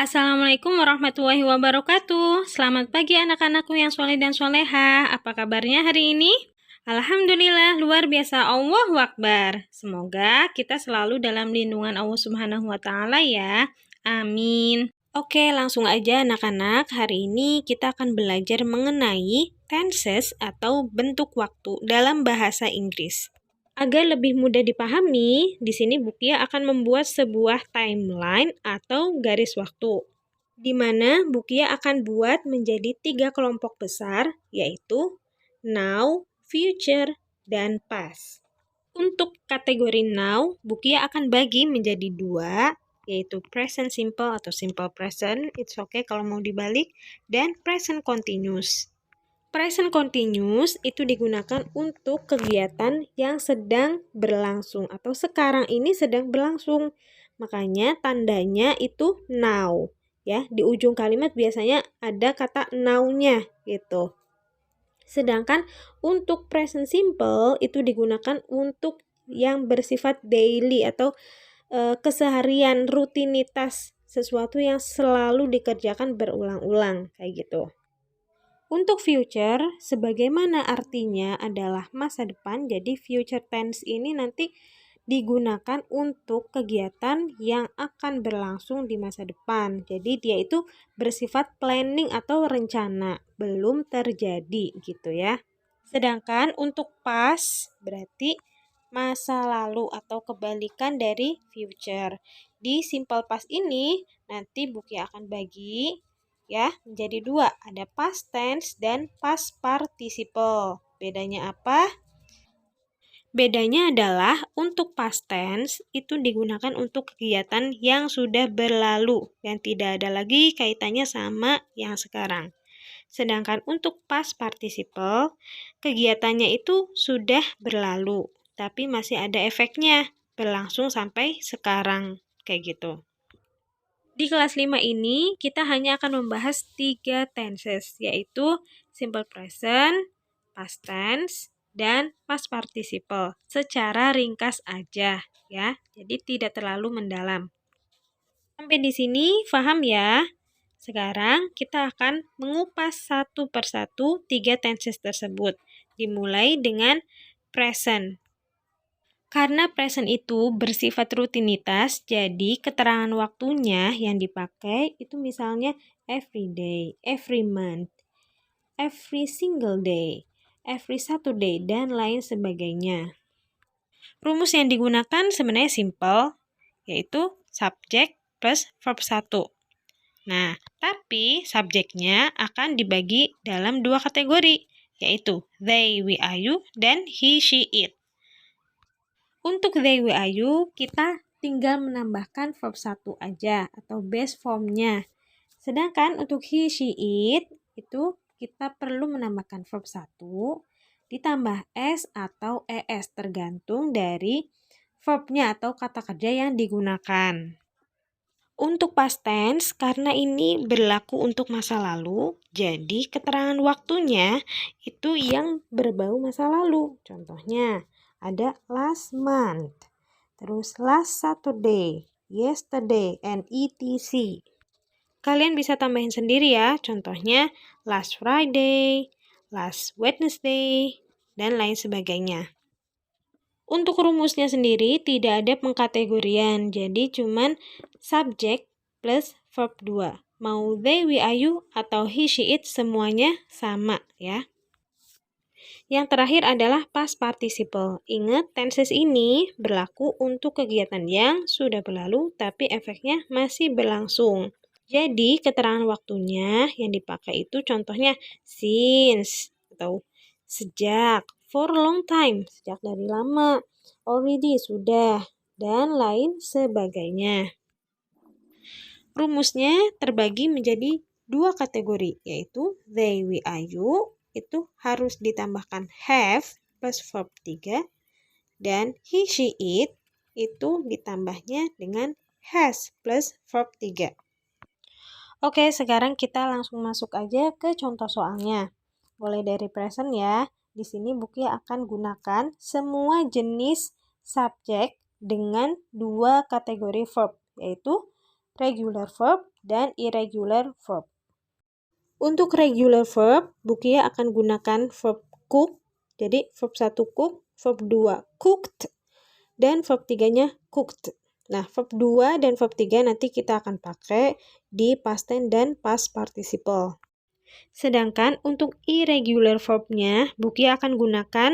Assalamualaikum warahmatullahi wabarakatuh. Selamat pagi anak-anakku yang soleh dan soleha. Apa kabarnya hari ini? Alhamdulillah, luar biasa. Allahu Akbar. Semoga kita selalu dalam lindungan Allah Subhanahu wa Ta'ala ya. Amin. Oke, langsung aja anak-anak. Hari ini kita akan belajar mengenai tenses atau bentuk waktu dalam bahasa Inggris. Agar lebih mudah dipahami, di sini Bukia akan membuat sebuah timeline atau garis waktu, di mana Bukia akan buat menjadi 3 kelompok besar, yaitu now, future, dan past. Untuk kategori now, Bukia akan bagi menjadi 2, yaitu present simple atau simple present, it's okay kalau mau dibalik, dan present continuous. Present continuous itu digunakan untuk kegiatan yang sedang berlangsung atau sekarang ini sedang berlangsung. Makanya tandanya itu now. Ya, di ujung kalimat biasanya ada kata now-nya gitu. Sedangkan untuk present simple itu digunakan untuk yang bersifat daily atau keseharian, rutinitas, sesuatu yang selalu dikerjakan berulang-ulang kayak gitu. Untuk future, sebagaimana artinya adalah masa depan, jadi future tense ini nanti digunakan untuk kegiatan yang akan berlangsung di masa depan. Jadi dia itu bersifat planning atau rencana, belum terjadi gitu ya. Sedangkan untuk past berarti masa lalu atau kebalikan dari future. Di simple past ini nanti Buki akan bagi ya menjadi 2, ada past tense dan past participle. Bedanya apa? Bedanya adalah untuk past tense itu digunakan untuk kegiatan yang sudah berlalu dan tidak ada lagi kaitannya sama yang sekarang. Sedangkan untuk past participle, kegiatannya itu sudah berlalu, tapi masih ada efeknya, berlangsung sampai sekarang, kayak gitu. Di kelas 5 ini, kita hanya akan membahas 3 tenses, yaitu simple present, past tense, dan past participle. Secara ringkas aja, ya. Jadi tidak terlalu mendalam. Sampai di sini, paham ya? Sekarang kita akan mengupas satu persatu 3 tenses tersebut. Dimulai dengan present. Karena present itu bersifat rutinitas, jadi keterangan waktunya yang dipakai itu misalnya every day, every month, every single day, every Saturday, dan lain sebagainya. Rumus yang digunakan sebenarnya simple, yaitu subject plus verb 1. Nah, tapi subjeknya akan dibagi dalam 2 kategori, yaitu they, we, are, you, dan he, she, it. Untuk they, we, are, you, kita tinggal menambahkan verb 1 aja atau base formnya. Sedangkan untuk he, she, it, itu kita perlu menambahkan verb 1 ditambah s atau es tergantung dari verbnya atau kata kerja yang digunakan. Untuk past tense, karena ini berlaku untuk masa lalu, jadi keterangan waktunya itu yang berbau masa lalu. Contohnya, ada last month, terus last Saturday, yesterday, and etc. Kalian bisa tambahin sendiri ya, contohnya last Friday, last Wednesday, dan lain sebagainya. Untuk rumusnya sendiri tidak ada pengkategorian, jadi cuman subject plus verb 2. Mau they, we, are, you, atau he, she, it semuanya sama ya. Yang terakhir adalah past participle. Ingat, tenses ini berlaku untuk kegiatan yang sudah berlalu tapi efeknya masih berlangsung. Jadi, keterangan waktunya yang dipakai itu contohnya since atau sejak, for long time, sejak dari lama, already, sudah, dan lain sebagainya. Rumusnya terbagi menjadi 2 kategori, yaitu they, we, are, you, itu harus ditambahkan have plus verb 3, dan he, she, it, itu ditambahnya dengan has plus verb 3. Oke, sekarang kita langsung masuk aja ke contoh soalnya. Mulai dari present ya. Di sini Buki akan gunakan semua jenis subjek dengan 2 kategori verb, yaitu regular verb, dan irregular verb. Untuk regular verb, Bukia akan gunakan verb cook. Jadi verb 1 cook, verb 2 cooked, dan verb 3-nya cooked. Nah, verb 2 dan verb 3 nanti kita akan pakai di past tense dan past participle. Sedangkan untuk irregular verb-nya, Bukia akan gunakan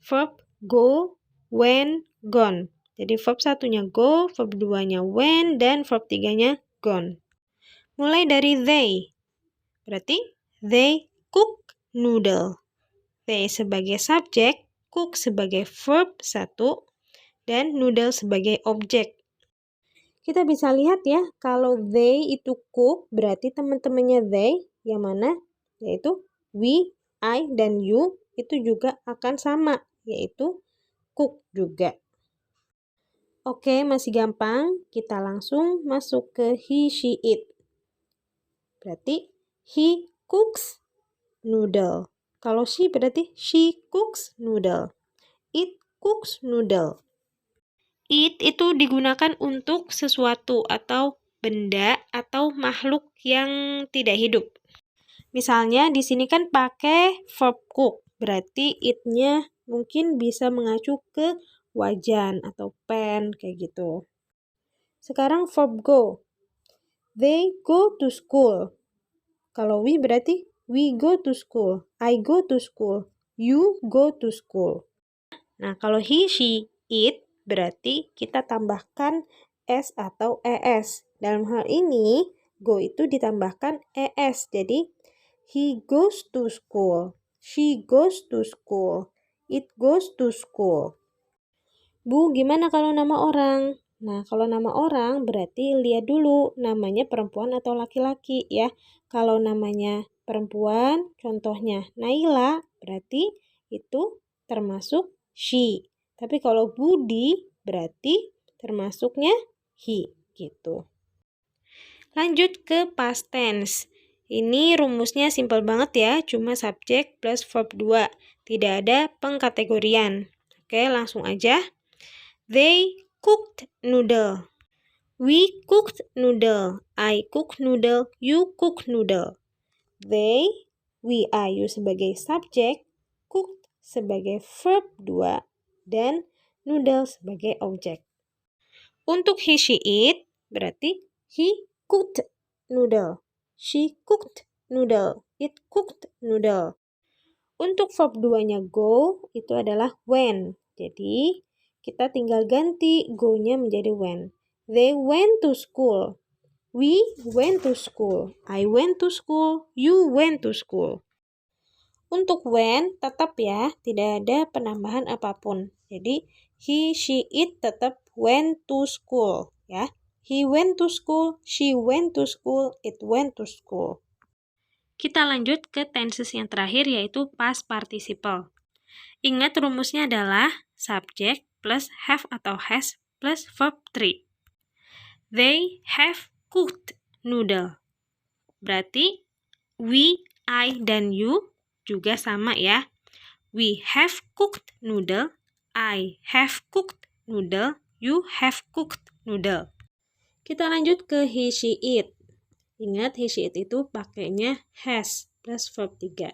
verb go, when, gone. Jadi verb 1-nya go, verb 2-nya when, dan verb 3-nya gone. Mulai dari they. Berarti they cook noodle. They sebagai subjek, cook sebagai verb 1, dan noodle sebagai objek. Kita bisa lihat ya, kalau they itu cook, berarti teman-temannya they yang mana? Yaitu we, I, dan you itu juga akan sama, yaitu cook juga. Oke, masih gampang. Kita langsung masuk ke he, she, it. Berarti he cooks noodle. Kalau she berarti she cooks noodle. It cooks noodle. It itu digunakan untuk sesuatu atau benda atau makhluk yang tidak hidup. Misalnya di sini kan pakai verb cook, berarti it-nya mungkin bisa mengacu ke wajan atau pen kayak gitu. Sekarang verb go. They go to school. Kalau we berarti we go to school, I go to school, you go to school. Nah, kalau he, she, it berarti kita tambahkan s atau es. Dalam hal ini, go itu ditambahkan es. Jadi, he goes to school, she goes to school, it goes to school. Bu, gimana kalau nama orang? Nah, kalau nama orang berarti lihat dulu namanya perempuan atau laki-laki ya. Kalau namanya perempuan, contohnya Naila, berarti itu termasuk she. Tapi kalau Budi berarti termasuknya he gitu. Lanjut ke past tense. Ini rumusnya simpel banget ya, cuma subjek plus verb 2. Tidak ada pengkategorian. Oke, langsung aja. They cooked noodle. We cooked noodle. I cook noodle. You cook noodle. They, we, I, you sebagai subjek, cooked sebagai verb 2, dan noodle sebagai objek. Untuk he, she, it, berarti he cooked noodle, she cooked noodle, it cooked noodle. Untuk verb 2-nya go, itu adalah when. Jadi, kita tinggal ganti go-nya menjadi when. They went to school. We went to school. I went to school. You went to school. Untuk when tetap ya, tidak ada penambahan apapun. Jadi, he, she, it tetap went to school ya. He went to school, she went to school, it went to school. Kita lanjut ke tenses yang terakhir yaitu past participle. Ingat rumusnya adalah subject plus have atau has plus verb 3. They have cooked noodle. Berarti we, I, dan you juga sama ya. We have cooked noodle, I have cooked noodle, you have cooked noodle. Kita lanjut ke he, she, it. Ingat he, she, it itu pakainya has plus verb 3.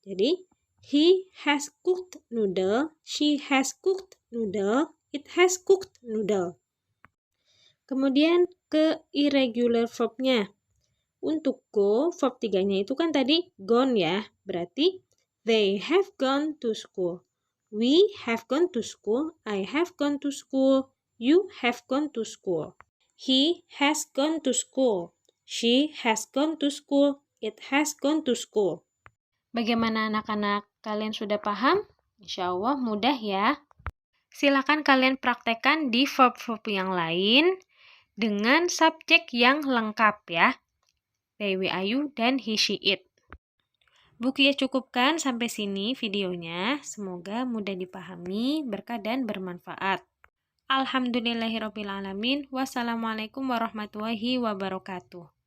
Jadi, he has cooked noodle, she has cooked noodle, it has cooked noodle. Kemudian ke irregular verb-nya. Untuk go, verb 3-nya itu kan tadi gone ya. Berarti they have gone to school. We have gone to school. I have gone to school. You have gone to school. He has gone to school. She has gone to school. It has gone to school. Bagaimana anak-anak? Kalian sudah paham? Insya Allah mudah ya. Silakan kalian praktekkan di verb-verb yang lain dengan subjek yang lengkap ya. They, we, I, you, dan he, she, it. Bukia cukupkan sampai sini videonya. Semoga mudah dipahami, berkah dan bermanfaat. Alhamdulillahirrabbilalamin. Wassalamualaikum warahmatullahi wabarakatuh.